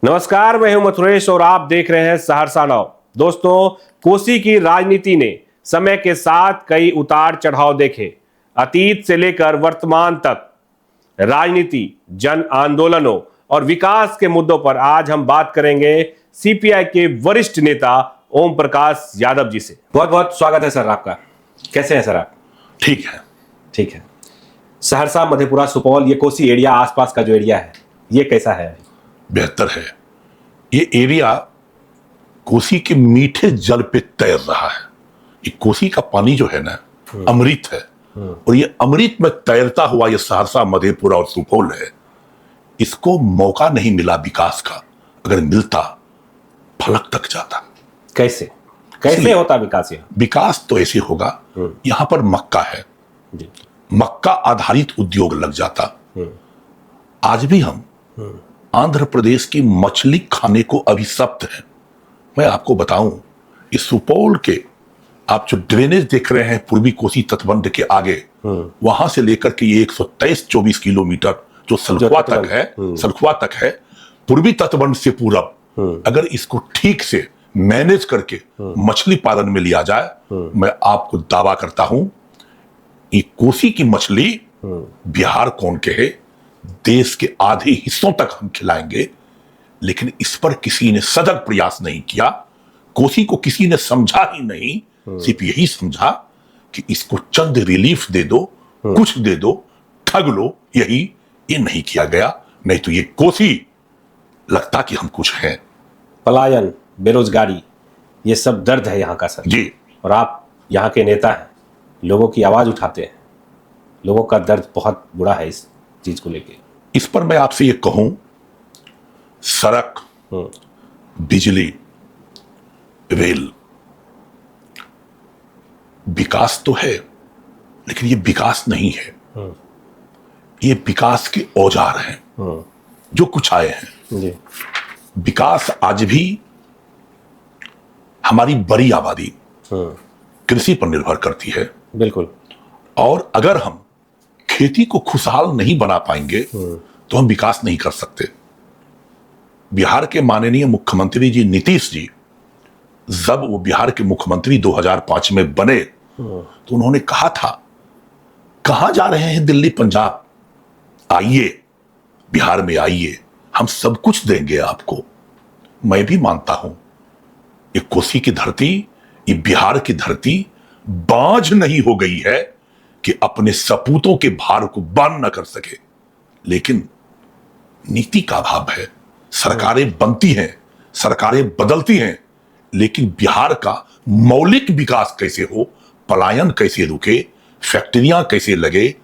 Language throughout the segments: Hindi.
नमस्कार, मैं हूं मथुरेश और आप देख रहे हैं सहरसा नाउ। दोस्तों, कोसी की राजनीति ने समय के साथ कई उतार चढ़ाव देखे। अतीत से लेकर वर्तमान तक राजनीति, जन आंदोलनों और विकास के मुद्दों पर आज हम बात करेंगे सीपीआई के वरिष्ठ नेता ओम प्रकाश यादव जी से। बहुत बहुत स्वागत है सर आपका। कैसे हैं सर आप? ठीक है। ठीक है। सहरसा, मधेपुरा, सुपौल, ये कोसी एरिया, आसपास का जो एरिया है, ये कैसा है? बेहतर है। ये एरिया कोसी के मीठे जल पे तैर रहा है। ये कोसी का पानी जो है ना, अमृत है। और ये अमृत में तैरता हुआ ये सहरसा, मधेपुरा और सुपौल है। इसको मौका नहीं मिला विकास का, अगर मिलता फलक तक जाता। कैसे कैसे होता विकास? विकास तो ऐसे होगा, यहां पर मक्का है, मक्का आधारित उद्योग लग जाता। आज भी हम आंध्र प्रदेश की मछली खाने को अभिशप्त है। मैं आपको बताऊं, इस सुपौल के आप जो ड्रेनेज देख रहे हैं पूर्वी कोसी तटबंध के आगे, वहां से लेकर के ये 123-24 किलोमीटर जो सलखुआ तक है, पूर्वी तटबंध से पूरब, अगर इसको ठीक से मैनेज करके मछली पालन में लिया जाए, मैं आपको दावा करता हूं, ये कोसी की मछली बिहार कौन कहे, देश के आधे हिस्सों तक हम खिलाएंगे। लेकिन इस पर किसी ने सजग प्रयास नहीं किया। कोसी को किसी ने समझा ही नहीं। सिर्फ यही समझा कि इसको चंद रिलीफ दे दो, कुछ दे दो, ठग लो, यही। ये नहीं किया गया। नहीं तो ये कोसी लगता कि हम कुछ हैं। पलायन, बेरोजगारी, ये सब दर्द है यहाँ का सर जी। और आप यहाँ के नेता हैं, लोगों की आवाज उठाते हैं। लोगों का दर्द बहुत बुरा है इस चीज को लेके। इस पर मैं आपसे ये कहूं, सड़क, बिजली, रेल, विकास तो है, लेकिन ये विकास नहीं है। ये विकास के औजार हैं जो कुछ आए हैं। जी। विकास आज भी हमारी बड़ी आबादी कृषि पर निर्भर करती है। बिल्कुल। और अगर हम खेती को खुशहाल नहीं बना पाएंगे तो हम विकास नहीं कर सकते। बिहार के माननीय मुख्यमंत्री जी नीतीश जी, जब वो बिहार के मुख्यमंत्री 2005 में बने, तो उन्होंने कहा था, कहां जा रहे हैं दिल्ली पंजाब, आइए बिहार में आइए, हम सब कुछ देंगे आपको। मैं भी मानता हूं, ये कोसी की धरती, ये बिहार की धरती बांझ नहीं हो गई है कि अपने सपूतों के भार को वहन न कर सके। लेकिन नीति का अभाव है। सरकारें बनती हैं, सरकारें बदलती हैं, लेकिन बिहार का मौलिक विकास कैसे हो, पलायन कैसे रुके, फैक्ट्रियां कैसे लगे,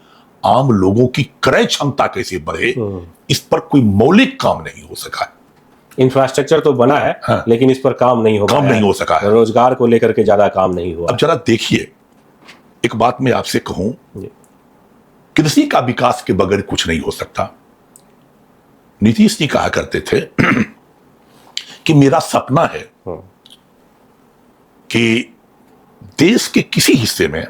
आम लोगों की क्रय क्षमता कैसे बढ़े, इस पर कोई मौलिक काम नहीं हो सका है। इंफ्रास्ट्रक्चर तो बना है, हाँ। लेकिन इस पर काम नहीं हो सका है। रोजगार को लेकर के ज्यादा काम नहीं हुआ। अब जरा देखिए, एक बात मैं आपसे कहूं, कृषि का विकास के बगैर कुछ नहीं हो सकता। नीतीश जी कहा करते थे कि मेरा सपना है कि देश के किसी हिस्से में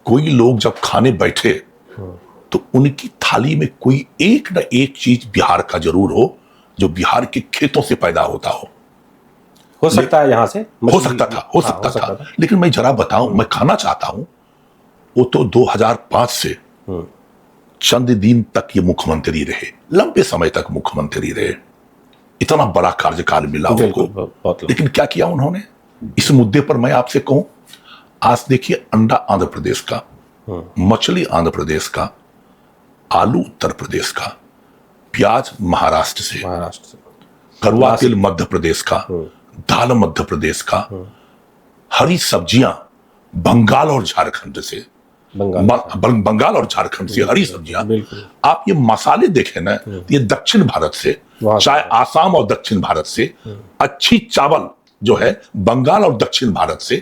कोई लोग जब खाने बैठे तो उनकी थाली में कोई एक न एक चीज बिहार का जरूर हो, जो बिहार के खेतों से पैदा होता हो सकता है, यहां से हो सकता था। लेकिन मैं जरा बताऊं, मैं खाना चाहता हूं, वो तो 2005 से चंद दिन तक ये मुख्यमंत्री रहे, लंबे समय तक मुख्यमंत्री रहे, इतना बड़ा कार्यकाल मिला उनको। लेकिन क्या किया उन्होंने इस मुद्दे पर? मैं आपसे कहूं, आज देखिए, अंडा आंध्र प्रदेश का, मछली आंध्र प्रदेश का, आलू उत्तर प्रदेश का, प्याज महाराष्ट्र से, कड़वा तेल मध्य प्रदेश का, दाल मध्य प्रदेश का, हरी सब्जियां बंगाल और झारखंड से, बंगाल और झारखंड से हरी सब्जियां। आप ये मसाले देखें ना, ये दक्षिण भारत से, चाहे आसाम और दक्षिण भारत से, अच्छी चावल जो है बंगाल और दक्षिण भारत से।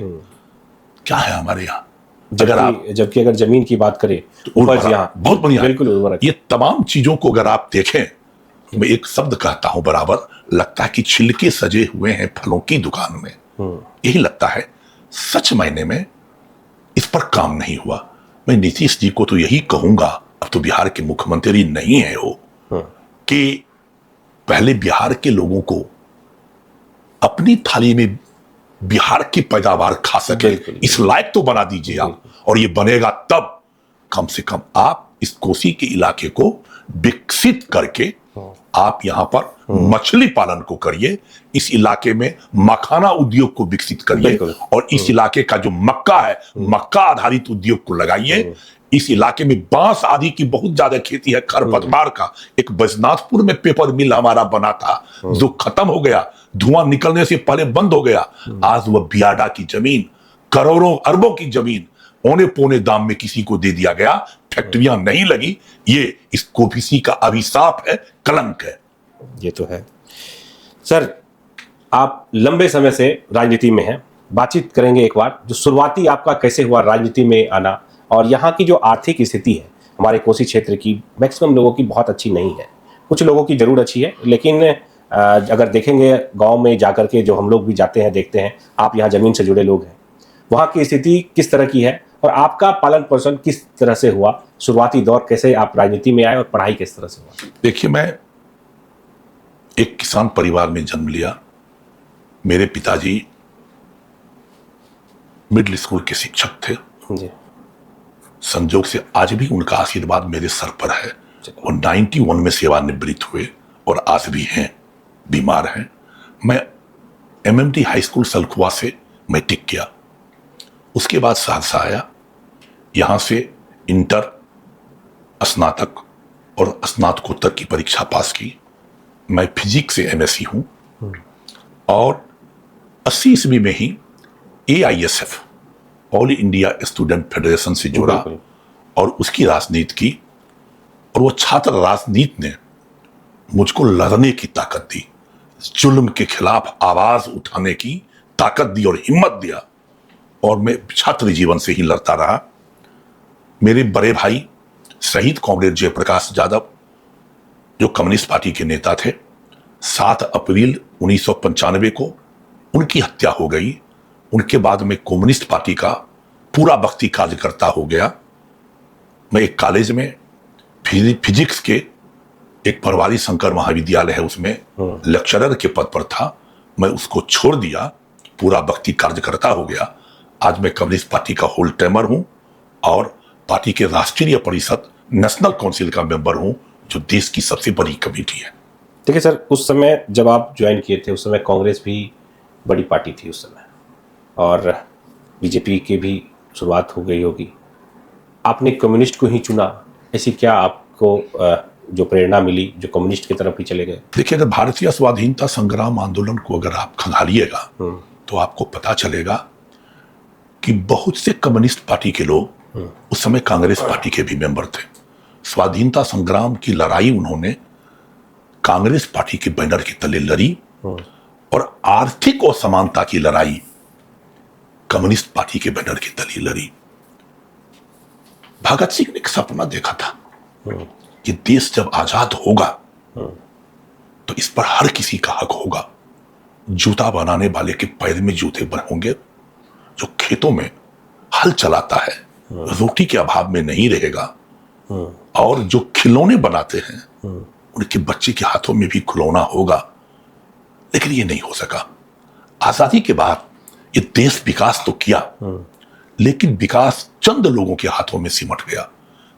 क्या है हमारे यहाँ? जबकि अगर जमीन की बात करें तो उपज यहाँ बहुत बढ़िया, बिल्कुल उर्वरक। ये तमाम चीजों को अगर आप देखें, मैं एक शब्द कहता हूं बराबर, लगता है कि छिलके सजे हुए हैं फलों की दुकान में। यही लगता है। सच मायने में इस पर काम नहीं हुआ। मैं नीतीश जी को तो यही कहूंगा, अब तो बिहार के मुख्यमंत्री नहीं है वो, कि पहले बिहार के लोगों को अपनी थाली में बिहार की पैदावार खा सके, इस लायक तो बना दीजिए आप। और ये बनेगा तब कम से कम आप इस कोसी के इलाके को विकसित करके आप यहां पर मछली पालन को करिए, इस इलाके में मखाना उद्योग को विकसित करिए, और इस इलाके का जो मक्का है, मक्का आधारित उद्योग को लगाइए। इस इलाके में बांस आदि की बहुत ज्यादा खेती है, खरपतवार का। एक बैजनाथपुर में पेपर मिल हमारा बना था जो खत्म हो गया, धुआं निकलने से पहले बंद हो गया। आज वह बियाडा की जमीन, करोड़ों अरबों की जमीन औने पौने दाम में किसी को दे दिया गया, फैक्ट्रियां नहीं लगी। ये इस कोविसी का अभिशाप है, कलंक है। ये तो है। सर, आप लंबे समय से राजनीति में हैं, बातचीत करेंगे एक बार जो शुरुआती आपका कैसे हुआ राजनीति में आना, और यहाँ की जो आर्थिक स्थिति है हमारे कोसी क्षेत्र की, मैक्सिमम लोगों की बहुत अच्छी नहीं है। कुछ लोगों की जरूर अच्छी है, लेकिन अगर देखेंगे गांव में जाकर के, जो हम लोग भी जाते हैं देखते हैं, आप यहाँ जमीन से जुड़े लोग हैं, वहाँ की स्थिति किस तरह की है और आपका पालन पोषण किस तरह से हुआ, शुरुआती दौर कैसे आप राजनीति में आए और पढ़ाई किस तरह से हुआ? देखिए, मैं एक किसान परिवार में जन्म लिया। मेरे पिताजी मिडिल स्कूल के शिक्षक थे जी। संजोग से आज भी उनका आशीर्वाद मेरे सर पर है। वो 91 में सेवानिवृत्त हुए और आज भी हैं, बीमार हैं। मैं MMD हाई स्कूल सलखुआ से मैट्रिक किया, उसके बाद सहरसा आया, यहां से इंटर, स्नातक और स्नातकोत्तर की परीक्षा पास की। मैं फिजिक्स से MSc हूं और 80 ईस्वी में ही AISF all India student federation से जुड़ा और उसकी राजनीति की, और वो छात्र राजनीति ने मुझको लड़ने की ताकत दी, जुल्म के खिलाफ आवाज उठाने की ताकत दी और हिम्मत दिया, और मैं छात्र जीवन से ही लड़ता रहा। मेरे बड़े भाई शहीद कॉमरेड जयप्रकाश यादव जो कम्युनिस्ट पार्टी के नेता थे, 7 अप्रैल 1995 को उनकी हत्या हो गई। उनके बाद मैं कम्युनिस्ट पार्टी का पूरा वक्ती कार्यकर्ता हो गया। मैं एक कॉलेज में फिजिक्स के एक परवारी शंकर महाविद्यालय है, उसमें लेक्चरर के पद पर था। मैं उसको छोड़ दिया, पूरा वक्ती कार्यकर्ता हो गया। आज मैं कम्युनिस्ट पार्टी का होल टाइमर हूं और पार्टी के राष्ट्रीय परिषद नेशनल काउंसिल का मेंबर हूं, जो देश की सबसे बड़ी कमेटी है। देखिए सर, उस समय जब आप ज्वाइन किए थे, उस समय कांग्रेस भी बड़ी पार्टी थी उस समय, और बीजेपी की भी शुरुआत हो गई होगी। आपने कम्युनिस्ट को ही चुना, ऐसी क्या आपको जो प्रेरणा मिली जो कम्युनिस्ट की तरफ ही चले गए? देखिए, अगर भारतीय स्वाधीनता संग्राम आंदोलन को अगर आप खंगालिएगा तो आपको पता चलेगा कि बहुत से कम्युनिस्ट पार्टी के लोग उस समय कांग्रेस पार्टी के भी मेंबर थे। स्वाधीनता संग्राम की लड़ाई उन्होंने कांग्रेस पार्टी के बैनर के तले लड़ी, और आर्थिक असमानता की लड़ाई कम्युनिस्ट पार्टी के बैनर के तले लड़ी। भगत सिंह ने एक सपना देखा था कि देश जब आजाद होगा तो इस पर हर किसी का हक होगा। जूता बनाने वाले के पैर में जूते होंगे, जो खेतों में हल चलाता है रोटी के अभाव में नहीं रहेगा, और जो खिलौने बनाते हैं उनके बच्चे के हाथों में भी खिलौना होगा। लेकिन ये नहीं हो सका। आजादी के बाद ये देश विकास तो किया, लेकिन विकास चंद लोगों के हाथों में सिमट गया।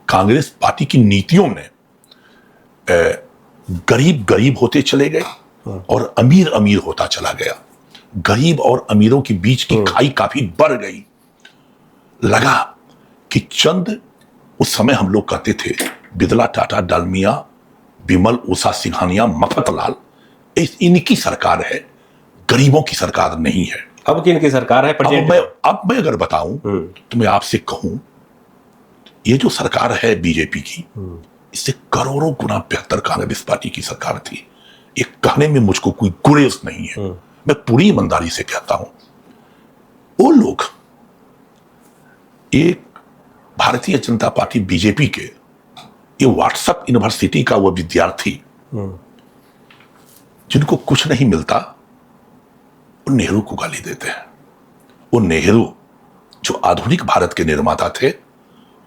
कांग्रेस पार्टी की नीतियों ने गरीब गरीब होते चले गए और अमीर अमीर होता चला गया। गरीब और अमीरों के बीच की खाई काफी बढ़ गई। लगा कि चंद, उस समय हम लोग कहते थे बिदला, टाटा, डालमिया, बिमल, उषा सिंघानिया, मफतलाल, इनकी सरकार है, गरीबों की सरकार नहीं है। अब किनकी सरकार है? अब मैं अगर बताऊं तो मैं आपसे कहूं, ये जो सरकार है बीजेपी की, इससे करोड़ों गुना बेहतर कांग्रेस पार्टी की सरकार थी। ये कहने में मुझको कोई गुरेज नहीं है, मैं पूरी ईमानदारी से कहता हूं। वो लोग, एक भारतीय जनता पार्टी बीजेपी के ये व्हाट्सएप यूनिवर्सिटी का वो विद्यार्थी जिनको कुछ नहीं मिलता, वो नेहरू को गाली देते हैं। वो नेहरू जो आधुनिक भारत के निर्माता थे,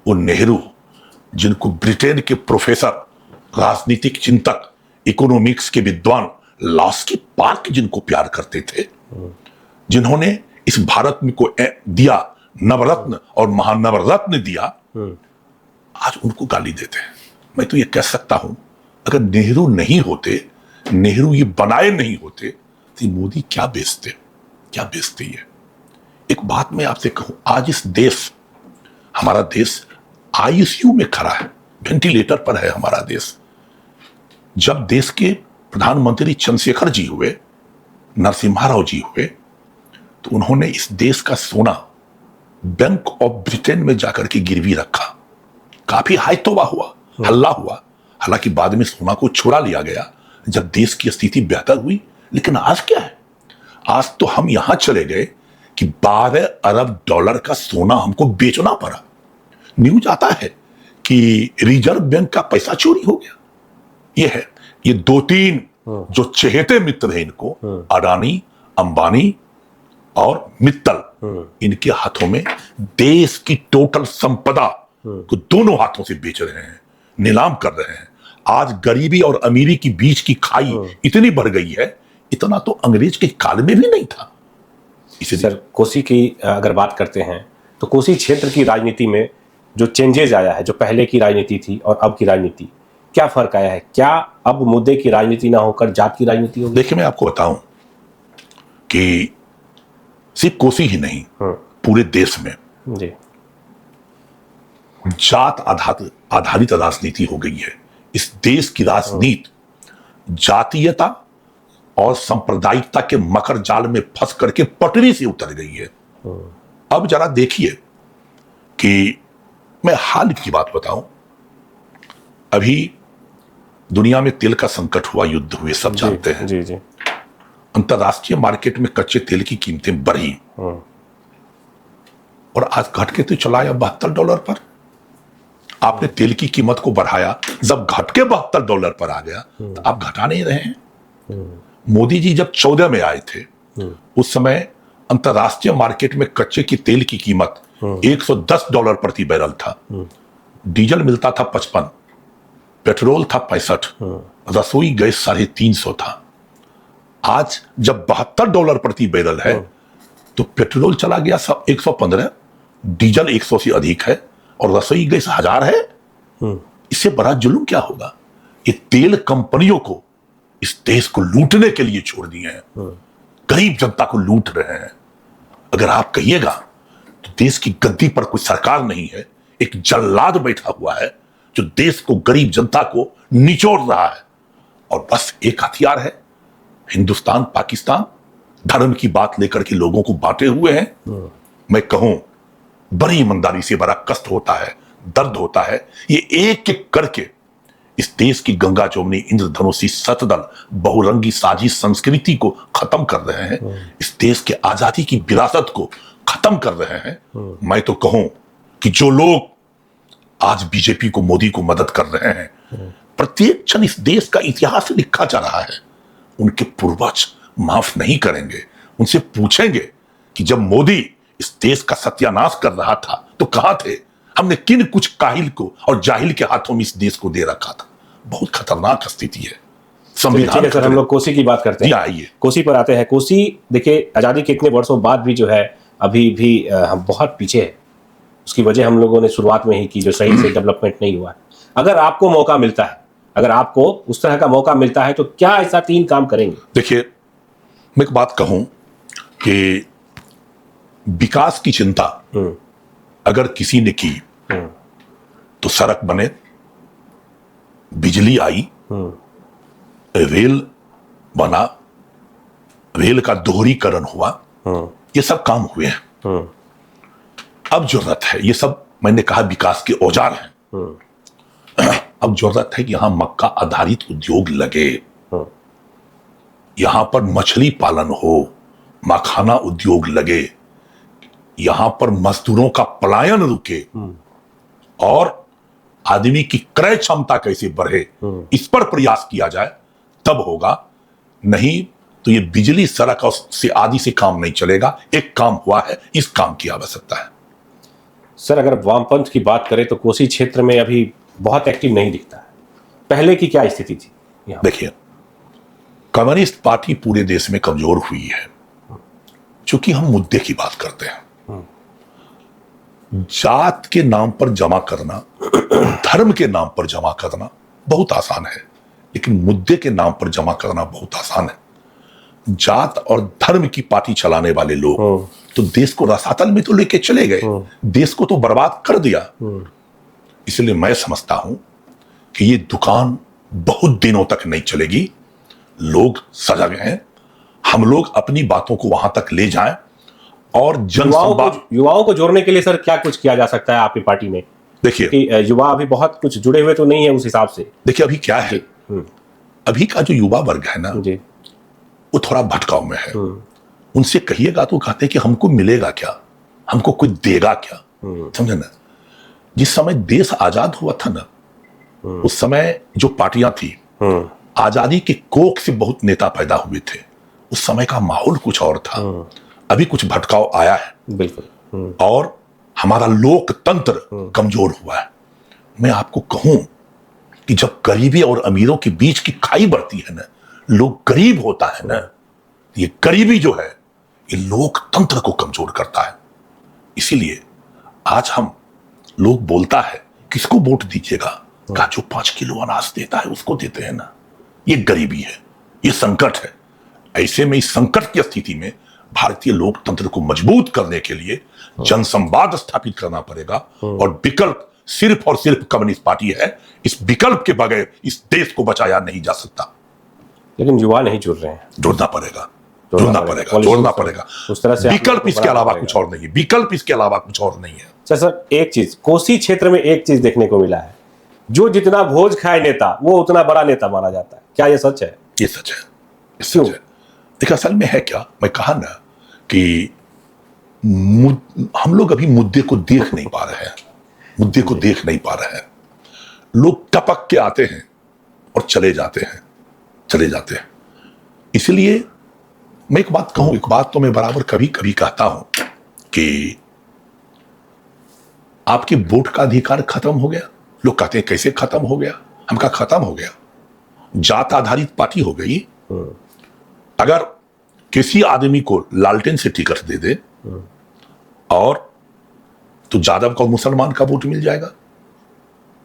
वो नेहरू जिनको ब्रिटेन के प्रोफेसर, राजनीतिक चिंतक इकोनॉमिक्स के विद्वान लास्की पार्क जिनको प्यार करते थे, जिन्होंने इस भारत में को दिया नवरत्न और महानवरत्न दिया, आज उनको गाली देते हैं। मैं तो ये कह सकता हूं, अगर नेहरू नहीं होते, नेहरू ये बनाए नहीं होते, तो मोदी क्या बेचते, क्या बेचते ये। एक बात मैं आपसे कहूं, आज इस देश, हमारा देश आईसीयू में खड़ा है, वेंटिलेटर पर है हमारा देश। जब देश के प्रधानमंत्री चंद्रशेखर जी हुए, नरसिम्हा राव जी हुए, तो उन्होंने इस देश का सोना बैंक ऑफ ब्रिटेन में जाकर के गिरवी रखा। काफी हाइतोबा हुआ, हल्ला हुआ, हालांकि बाद में सोना को छुड़ा लिया गया जब देश की स्थिति बेहतर हुई। लेकिन आज क्या है, आज तो हम यहां चले गए कि 12 अरब डॉलर का सोना हमको बेचना पड़ा। न्यूज आता है कि रिजर्व बैंक का पैसा चोरी हो गया। ये है, ये 2-3 जो चहेते मित्र हैं इनको, अडानी, अंबानी और मित्तल, इनके हाथों में देश की टोटल संपदा को दोनों हाथों से बेच रहे हैं, नीलाम कर रहे हैं। आज गरीबी और अमीरी की बीच की खाई इतनी बढ़ गई है, इतना तो अंग्रेज के काल में भी नहीं था। इसी सर, कोसी की अगर बात करते हैं तो कोसी क्षेत्र की राजनीति में जो चेंजेस आया है, जो पहले की राजनीति थी और अब की राजनीति, क्या फर्क आया है? क्या अब मुद्दे की राजनीति ना होकर जात की राजनीति होगी? देखिए, मैं आपको बताऊं कि सिर्फ कोसी ही नहीं, पूरे देश में जी जात आधारित राजनीति हो गई है। इस देश की राजनीति जातीयता और सांप्रदायिकता के मकर जाल में फंस करके पटरी से उतर गई है। अब जरा देखिए कि मैं हाल की बात बताऊं, अभी दुनिया में तेल का संकट हुआ, युद्ध हुए, सब जानते हैं। जी जी। अंतरराष्ट्रीय मार्केट में कच्चे तेल की कीमतें बढ़ी और आज घट के तो चला आया $72 पर। आपने तेल की कीमत को बढ़ाया, जब घट के $72 पर आ गया तो आप घटा नहीं रहे हैं। मोदी जी जब 14 में आए थे, उस समय अंतरराष्ट्रीय मार्केट में कच्चे की तेल की कीमत $110 प्रति बैरल था। डीजल मिलता था 55, पेट्रोल था 65, रसोई गैस 350 था। आज जब $72 प्रति बैरल है तो पेट्रोल चला गया 115, डीजल 100 से अधिक है और रसोई गैस 1000 है। इससे बड़ा जुल्म क्या होगा? ये तेल कंपनियों को इस देश को लूटने के लिए छोड़ दिए हैं, गरीब जनता को लूट रहे हैं। अगर आप कहिएगा तो देश की गद्दी पर कोई सरकार नहीं है, एक जल्लाद बैठा हुआ है जो देश को, गरीब जनता को निचोड़ रहा है, और बस एक हथियार है, हिंदुस्तान पाकिस्तान, धर्म की बात लेकर के लोगों को बांटे हुए हैं। मैं कहूं, बड़ी ईमानदारी से बड़ा कष्ट होता है, दर्द होता है। ये एक एक करके इस देश की गंगा जमुनी इंद्रधनुषी शतदल बहुरंगी साजिश संस्कृति को खत्म कर रहे हैं, इस देश के आजादी की विरासत को खत्म कर रहे हैं। मैं तो कहूं कि जो लोग आज बीजेपी को, मोदी को मदद कर रहे हैं, प्रत्येक क्षण इस देश का इतिहास लिखा जा रहा है, उनके पूर्वज माफ नहीं करेंगे। उनसे पूछेंगे कि जब मोदी इस देश का सत्यानाश कर रहा था तो कहां थे? हमने किन कुछ काहिल को और जाहिल के हाथों में इस देश को दे रखा था। बहुत खतरनाक स्थिति है। संविधान, सर, हम लोग कोसी की बात करते हैं, आइए कोसी पर आते हैं। कोसी, देखिए, आजादी के इतने वर्षों बाद भी जो है, अभी भी हम बहुत पीछे हैं। उसकी वजह हम लोगों ने शुरुआत में ही की, जो सही से डेवलपमेंट नहीं हुआ है। अगर आपको मौका मिलता है, अगर आपको उस तरह का मौका मिलता है, तो क्या ऐसा 3 काम करेंगे? देखिए, मैं एक बात कहूं कि विकास की चिंता अगर किसी ने की तो सड़क बने, बिजली आई, रेल बना, रेल का दोहरीकरण हुआ, ये सब काम हुए हैं। अब जरूरत है, ये सब मैंने कहा विकास के औजार हैं। अब जरूरत है कि यहां मक्का आधारित उद्योग लगे, यहां पर मछली पालन हो, मखाना उद्योग लगे, यहां पर मजदूरों का पलायन रुके और आदमी की क्रय क्षमता कैसे बढ़े, इस पर प्रयास किया जाए, तब होगा। नहीं तो ये बिजली, सड़क और से आदि से काम नहीं चलेगा। एक काम हुआ है, इस काम की आवश्यकता है। सर, अगर वामपंथ की बात करें तो कोसी क्षेत्र में अभी बहुत एक्टिव नहीं दिखता है। पहले की क्या स्थिति थी? देखिए, कम्युनिस्ट पार्टी पूरे देश में कमजोर हुई है क्योंकि हम मुद्दे की बात करते हैं। जात के नाम पर जमा करना, धर्म के नाम पर जमा करना बहुत आसान है, लेकिन मुद्दे के नाम पर जमा करना बहुत आसान है। जात और धर्म की पार्टी चलाने वाले लोग तो देश को रसातल में तो लेके चले गए, देश को तो बर्बाद कर दिया। इसलिए मैं समझता हूं कि ये दुकान बहुत दिनों तक नहीं चलेगी। लोग सजग हैं, हम लोग अपनी बातों को वहां तक ले जाएं और युवाओं को जोड़ने के लिए सर क्या कुछ किया जा सकता है आपकी पार्टी में? देखिए, कि युवा अभी बहुत कुछ जुड़े हुए तो नहीं है उस हिसाब से। देखिए अभी क्या है, अभी का जो युवा वर्ग है ना जी, वो थोड़ा भटकाव में है। उनसे कहिएगा तो कहते हैं कि हमको मिलेगा क्या, हमको कोई देगा क्या। समझे ना, जिस समय देश आजाद हुआ था ना, उस समय जो पार्टियां थी, आजादी के कोख से बहुत नेता पैदा हुए थे। उस समय का माहौल कुछ और था। अभी कुछ भटकाव आया है बिल्कुल, और हमारा लोकतंत्र कमजोर हुआ है। मैं आपको कहूं कि जब गरीबी और अमीरों के बीच की खाई बढ़ती है ना, लोग गरीब होता है ना, ये गरीबी जो है ये लोकतंत्र को कमजोर करता है। इसीलिए आज हम लोग बोलता है किसको वोट दीजिएगा, का जो 5 किलो अनाज देता है उसको देते हैं ना। ये गरीबी है, ये संकट है। ऐसे में इस संकट की स्थिति में भारतीय लोकतंत्र को मजबूत करने के लिए जनसंवाद स्थापित करना पड़ेगा और विकल्प सिर्फ और सिर्फ कम्युनिस्ट पार्टी है। इस विकल्प के बगैर इस देश को बचाया नहीं जा सकता। लेकिन युवा नहीं जुड़ रहे हैं। जोड़ना पड़ेगा, जोड़ना पड़ेगा। उस तरह से विकल्प इसके अलावा कुछ और नहीं है, विकल्प इसके अलावा कुछ और नहीं है। सर एक चीज कोसी क्षेत्र में एक चीज देखने को मिला है, जो जितना भोज खाए नेता वो उतना बड़ा नेता माना जाता है। क्या ये सच है? ये सच है, ये सच है। देखिए असल में है क्या, मैं कहा ना कि हम लोग अभी मुद्दे को देख नहीं पा रहे हैं, मुद्दे को देख नहीं पा रहे हैं। लोग टपक के आते हैं और चले जाते हैं। इसलिए मैं एक बात कहूं, एक बात तो मैं बराबर कभी कभी कहता हूं कि आपके वोट का अधिकार खत्म हो गया। लोग कहते हैं कैसे खत्म हो गया? हम कहा खत्म हो गया, जात आधारित पार्टी हो गई। अगर किसी आदमी को लालटेन से टिकट दे दे और तो यादव का मुसलमान का वोट मिल जाएगा।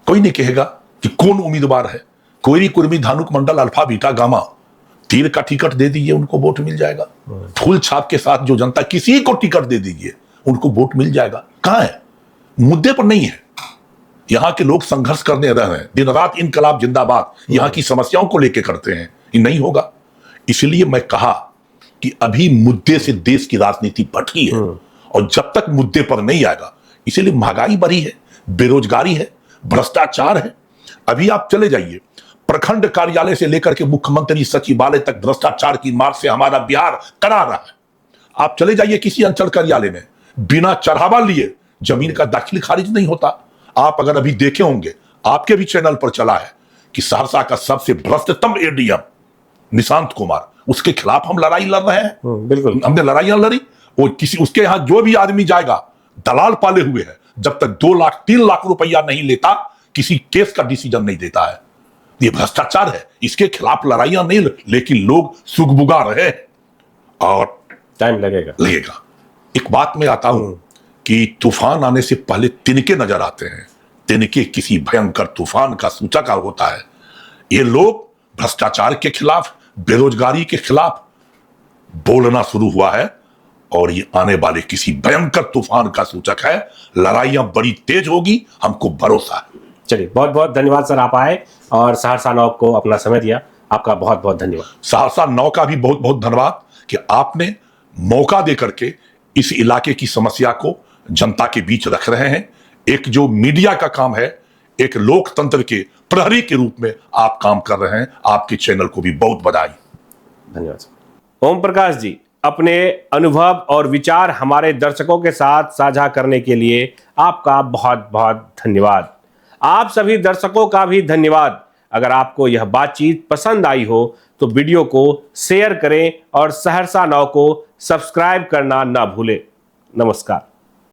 कोई नहीं कहेगा कि कौन उम्मीदवार है। कोई कुर्मी धानुक मंडल अल्फा बीटा गामा तीर का टिकट दे दीजिए, उनको वोट मिल जाएगा। फूल छाप के साथ जो जनता, किसी को टिकट दे दीजिए, उनको वोट मिल जाएगा। कहां है? मुद्दे पर नहीं है। यहां के लोग संघर्ष करने रह रहे हैं, दिन रात इनकलाब जिंदाबाद यहां की समस्याओं को लेकर करते हैं। ये नहीं होगा। इसलिए मैं कहा कि अभी मुद्दे से देश की राजनीति भटकी है और जब तक मुद्दे पर नहीं आएगा, इसीलिए महंगाई बढ़ी है, बेरोजगारी है, भ्रष्टाचार है। अभी आप चले जाइए, प्रखंड कार्यालय से लेकर के मुख्यमंत्री सचिवालय तक भ्रष्टाचार की मार से हमारा बिहार करा रहा है। आप चले जाइए किसी अंचल कार्यालय में, बिना चढ़ावा लिए जमीन का दाखिल खारिज नहीं होता। आप अगर अभी देखे होंगे, आपके भी चैनल पर चला है कि सहरसा का सबसे भ्रष्टतम एडीएम निशांत कुमार, उसके खिलाफ हम लड़ाई लड़ रहे हैं। बिल्कुल, हमने लड़ाइयां लड़ी। वो किसी उसके यहां जो भी आदमी जाएगा दलाल पाले हुए है, जब तक 2 लाख 3 लाख रुपया नहीं लेता किसी केस का डिसीजन नहीं देता है। ये भ्रष्टाचार है, इसके खिलाफ लड़ाइयां नहीं, लेकिन लोग सुगबुगा रहे और टाइम लगेगा। एक बात में आता हूं कि तूफान आने से पहले तिनके नजर आते हैं। तिनके किसी भयंकर तूफान का सूचक होता है। ये लोग भ्रष्टाचार के खिलाफ, बेरोजगारी के खिलाफ बोलना शुरू हुआ है और ये आने वाले किसी भयंकर तूफान का सूचक है। लड़ाइयां बड़ी तेज होगी, हमको भरोसा है। चलिए, बहुत बहुत धन्यवाद सर, आप आए और सहरसा नौ को अपना समय दिया। आपका बहुत बहुत धन्यवाद। सहरसा नौ का भी बहुत बहुत धन्यवाद कि आपने मौका देकर के इस इलाके की समस्या को जनता के बीच रख रहे हैं। एक जो मीडिया का काम है, एक लोकतंत्र के प्रहरी के रूप में आप काम कर रहे हैं। आपके चैनल को भी बहुत बधाई। धन्यवाद सर। ओम प्रकाश जी, अपने अनुभव और विचार हमारे दर्शकों के साथ साझा करने के लिए आपका बहुत बहुत धन्यवाद। आप सभी दर्शकों का भी धन्यवाद। अगर आपको यह बातचीत पसंद आई हो तो वीडियो को शेयर करें और सहरसा नौ को सब्सक्राइब करना ना भूलें। नमस्कार।